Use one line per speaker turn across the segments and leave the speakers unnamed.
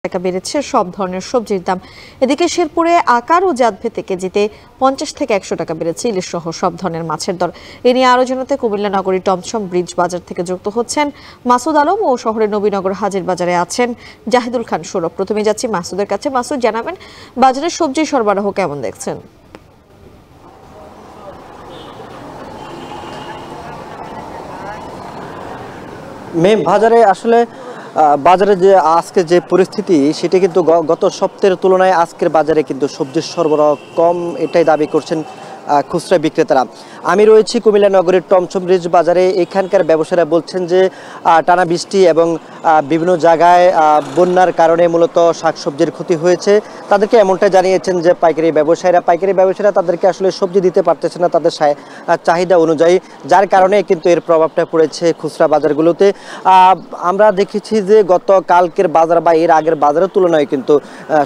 টাকা বেড়েছে সব ধরনের সবজির দাম। এদিকে শেরপুরে আকার ও জাতভেদে কেজিতে 50 থেকে 100 টাকা বেড়েছে ইলিশ সহ সব ধরনের মাছের দর। এ নিয়ে আরো জানাতে কুমিল্লা নগরী টমছম ব্রিজ বাজার থেকে যুক্ত হচ্ছেন মাসুদ আলম ও শহরের নবীনগর হাজির বাজারে আছেন জাহিদুল খান সৌরভ। প্রথমে যাচ্ছি মাসুদের কাছে। মাসুদ, জানাবেন বাজারের সবজি সরবরাহ কেমন দেখছেন?
বাজারে যে আজকে যে পরিস্থিতি সেটা কিন্তু গত সপ্তাহের তুলনায় আজকের বাজারে কিন্তু সবজির সরবরাহ কম, এটাই দাবি করছেন খুচরা বিক্রেতারা। আমি রয়েছি কুমিল্লা নগরীর টমছম ব্রিজ বাজারে। এখানকার ব্যবসায়ীরা বলছেন যে টানা বৃষ্টি এবং বিভিন্ন জায়গায় বন্যার কারণে মূলত শাকসবজির ক্ষতি হয়েছে। তাদেরকে এমনটাই জানিয়েছেন যে পাইকারি ব্যবসায়ীরা তাদেরকে আসলে সবজি দিতে পারতেছে না তাদের চাহিদা অনুযায়ী, যার কারণে কিন্তু এর প্রভাবটা পড়েছে খুচরা বাজারগুলোতে। আমরা দেখেছি যে গত কালকের বাজার বা এর আগের বাজারের তুলনায় কিন্তু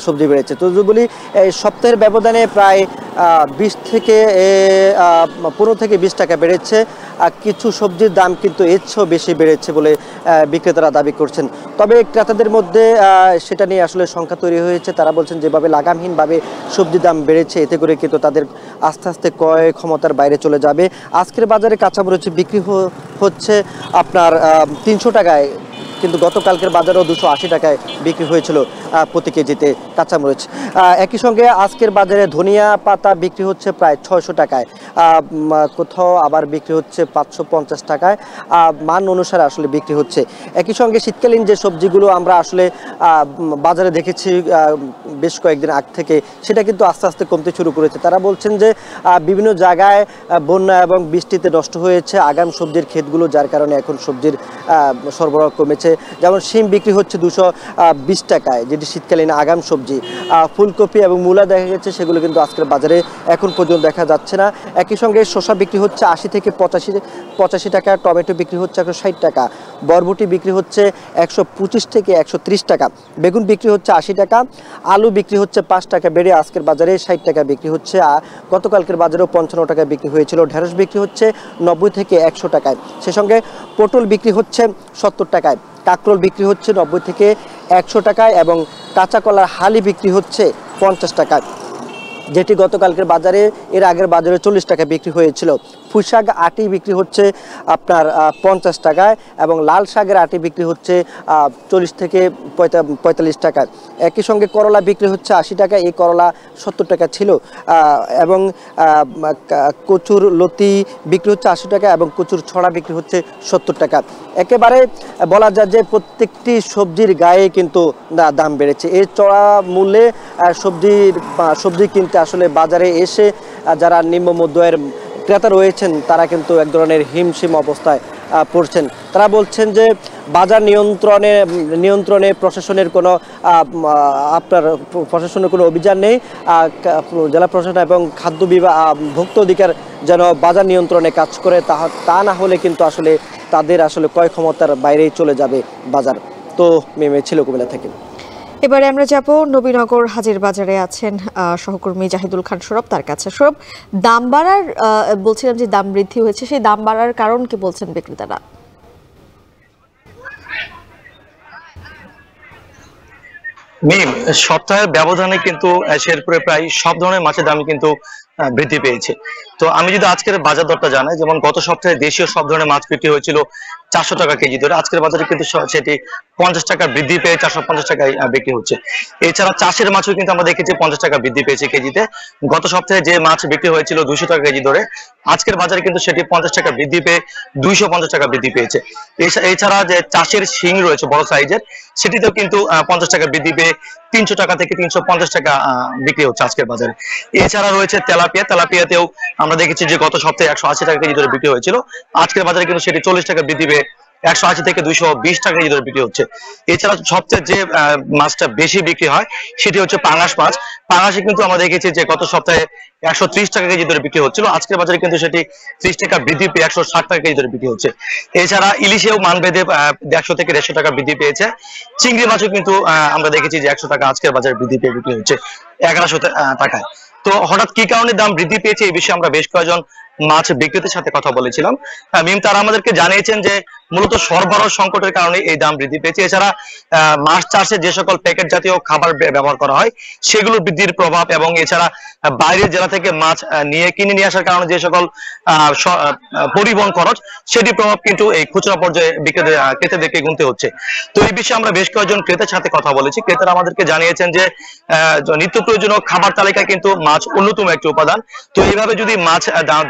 সবজি বেড়েছে। তো যেগুলি সপ্তাহের ব্যবধানে প্রায় 15 থেকে 20 টাকা বেড়েছে। কিছু সবজির দাম কিন্তু এর চেয়েও বেশি বেড়েছে বলে বিক্রেতারা দাবি করছেন। তবে ক্রেতাদের মধ্যে সেটা নিয়ে আসলে শঙ্কা তৈরি হয়েছে। তারা বলছেন যেভাবে লাগামহীনভাবে সবজির দাম বেড়েছে, এতে করে কিন্তু তাদের আস্তে আস্তে ক্রয় ক্ষমতার বাইরে চলে যাবে। আজকের বাজারে কাঁচামরিচ বিক্রি হচ্ছে আপনার 300 টাকায়, কিন্তু গতকালকের বাজারেও 280 টাকায় বিক্রি হয়েছিল প্রতি কেজিতে কাঁচামরিচ। একই সঙ্গে আজকের বাজারে ধনিয়া পাতা বিক্রি হচ্ছে প্রায় 600 টাকায়, কোথাও আবার বিক্রি হচ্ছে 550 টাকায়। মান অনুসারে আসলে বিক্রি হচ্ছে। একই সঙ্গে শীতকালীন যে সবজিগুলো আমরা আসলে বাজারে দেখেছি বেশ কয়েকদিন আগ থেকে, সেটা কিন্তু আস্তে আস্তে কমতে শুরু করেছে। তারা বলছেন যে বিভিন্ন জায়গায় বন্যা এবং বৃষ্টিতে নষ্ট হয়েছে আগাম সবজির ক্ষেতগুলো, যার কারণে এখন সবজির সরবরাহ কমেছে। যেমন শিম বিক্রি হচ্ছে 220 টাকায়, যেটি শীতকালীন আগাম সবজি। ফুলকপি এবং মূলা দেখা গেছে সেগুলো কিন্তু আজকের বাজারে এখন পর্যন্ত দেখা যাচ্ছে না। একই সঙ্গে শসা বিক্রি হচ্ছে 80 থেকে 85 টাকা, টমেটো বিক্রি হচ্ছে 160 টাকা, বরবটি বিক্রি হচ্ছে 125 থেকে 130 টাকা, বেগুন বিক্রি হচ্ছে 80 টাকা, আলু বিক্রি হচ্ছে 5 টাকা বেড়ে আজকের বাজারে 60 টাকা বিক্রি হচ্ছে। গতকালকের বাজারেও 55 টাকা বিক্রি হয়েছিল। ঢেঁড়স বিক্রি হচ্ছে 90 থেকে 100 টাকায়। সে সঙ্গে পটল বিক্রি হচ্ছে 70 টাকায়, কাঁকরোল বিক্রি হচ্ছে 90 থেকে 100 টাকায় এবং কাঁচা কলার হালি বিক্রি হচ্ছে 50 টাকায়, যেটি গতকালকের বাজারে এর আগের বাজারে 40 টাকা বিক্রি হয়েছিল। পুঁই শাক আটি বিক্রি হচ্ছে আপনার 50 টাকায় এবং লাল শাকের আটি বিক্রি হচ্ছে 40 থেকে 45 টাকায়। একই সঙ্গে করলা বিক্রি হচ্ছে 80 টাকা, এই করলা 70 টাকা ছিল। এবং কচুর লতি বিক্রি হচ্ছে 80 টাকা এবং কচুর ছড়া বিক্রি হচ্ছে 70 টাকা। একেবারে বলা যায় যে প্রত্যেকটি সবজির গায়ে কিন্তু দাম বেড়েছে। এই চড়া মূল্যে সবজি কিনতে আসলে বাজারে এসে যারা নিম্ন মধ্যআয়ের ক্রেতা রয়েছেন তারা কিন্তু এক ধরনের হিমশিম অবস্থায় পড়ছেন। তারা বলছেন যে বাজার নিয়ন্ত্রণে প্রশাসনের কোনো অভিযান নেই। জেলা প্রশাসন এবং খাদ্য বিভাগ ভোক্তা অধিকার যেন বাজার নিয়ন্ত্রণে কাজ করে, তা না হলে কিন্তু আসলে তাদের আসলে ক্রয় ক্ষমতার বাইরেই চলে যাবে বাজার। তো মেমে ছিল কুমিল্লা থেকে।
এবারে আমরা যাব নবীনগর হাজির বাজারে আছেন সহকর্মী জাহিদুল খান সৌরভ, তার কাছে। সৌরভ, দাম বাড়ার বলছিলাম যে দাম বৃদ্ধি হয়েছে, সেই দাম বাড়ার কারণ কি বলছেন বিক্রেতারা?
সপ্তাহের ব্যবধানে কিন্তু শেরপুরে প্রায় সব ধরনের মাছের দাম কিন্তু বৃদ্ধি পেয়েছে। তো আমি যদি আজকের বাজার দরটা জানাই, যেমন গত সপ্তাহে দেশীয় সব ধরনের মাছ বিক্রি হয়েছিল 400 টাকা কেজি ধরে, আজকের বাজারে কিন্তু সেটি 50 টাকা বৃদ্ধি পেয়ে 450 টাকায় বিক্রি হচ্ছে। এছাড়া চাষের মাছও কিন্তু আমরা দেখেছি 50 টাকা বৃদ্ধি পেয়েছে কেজিতে। গত সপ্তাহে যে মাছ বিক্রি হয়েছিল 200 টাকা কেজি ধরে, আজকের বাজারে কিন্তু সেটি 50 টাকা বৃদ্ধি পেয়ে 250 টাকা বৃদ্ধি পেয়েছে। এছাড়া যে চাষের শিং রয়েছে বড় সাইজের, সেটিতেও কিন্তু 50 টাকা বৃদ্ধি পেয়ে 300 টাকা থেকে 350 টাকা বিক্রি হচ্ছে আজকের বাজারে। এছাড়া রয়েছে তেলাপিয়াতেও আমরা দেখেছি যে গত সপ্তাহে 180 টাকা কেজি ধরে বিক্রি হয়েছিল, আজকের বাজারে কিন্তু সেটি 40 টাকা বৃদ্ধি পেয়ে 180 থেকে 220 টাকা কেজি ধরে বিক্রি হচ্ছে। এছাড়া সবচেয়ে যে মাছটা বেশি বিক্রি হয় সেটি হচ্ছে পাঙাশ মাছ। পাঙাশে কিন্তু আমরা দেখেছি যে গত সপ্তাহে 130 টাকা কেজি ধরে বিক্রি হচ্ছিল, আজকের বাজারে কিন্তু সেটি 30 টাকা বৃদ্ধি পেয়ে 160 টাকা কেজি ধরে বিক্রি হচ্ছে। এছাড়া ইলিশেও মান বেঁধে 100 থেকে 150 টাকা বৃদ্ধি পেয়েছে। চিংড়ি মাছও কিন্তু আমরা দেখেছি যে 100 টাকা আজকের বাজারে বৃদ্ধি পেয়ে বিক্রি হচ্ছে 1100 টাকায়। তো হঠাৎ কি কারণে দাম বৃদ্ধি পেয়েছে এই বিষয়ে আমরা বেশ কয়েকজন মাছ বিক্রেতার সাথে কথা বলেছিলাম। মিম তারা আমাদেরকে জানিয়েছেন যে মূলত সরবরাহ সংকটের কারণে এই দাম বৃদ্ধি পেয়েছে। এছাড়া মাছ চাষে যে সকল প্যাকেট জাতীয় খাবার ব্যবহার করা হয় সেগুলো বৃদ্ধির প্রভাব, এবং এছাড়া বাইরের জেলা থেকে মাছ কিনে নিয়ে আসার কারণে যে সকল পরিবহন খরচ, সেটির প্রভাব কিন্তু এই খুচরা পর্যায়ে ক্রেতাদেরকে গুনতে হচ্ছে। তো এই বিষয়ে আমরা বেশ কয়েকজন ক্রেতার সাথে কথা বলেছি। ক্রেতারা আমাদেরকে জানিয়েছেন যে নিত্য প্রয়োজনীয় খাবার তালিকায় কিন্তু মাছ অন্যতম একটি উপাদান। তো এইভাবে যদি মাছ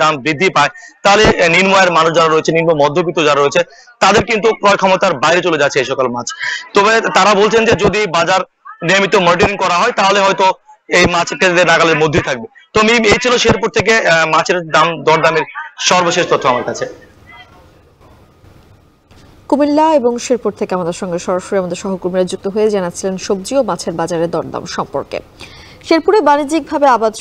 দাম বৃদ্ধি পায়, তাহলে নিম্ন আয়ের মানুষ যারা রয়েছে, নিম্ন মধ্যবিত্ত যারা রয়েছে, তাদের কিন্তু ক্রয় ক্ষমতার বাইরে চলে যাচ্ছে এই সকল মাছ। তবে তারা বলছেন যে যদি বাজার নিয়মিত মনিটরিং করা হয়, তাহলে হয়তো এই মাছ ক্রেতাদের নাগালের মধ্যেই থাকবে। তো এই ছিল শেরপুর থেকে মাছের দরদামের সর্বশেষ তথ্য আমার কাছে।
কুমিল্লা এবং শেরপুর থেকে আমাদের সঙ্গে সরাসরি আমাদের সহকর্মীরা যুক্ত হয়ে জানাচ্ছিলেন সবজি ও মাছের বাজারের দরদাম সম্পর্কে। শেরপুরে বাণিজ্যিকভাবে আবাদ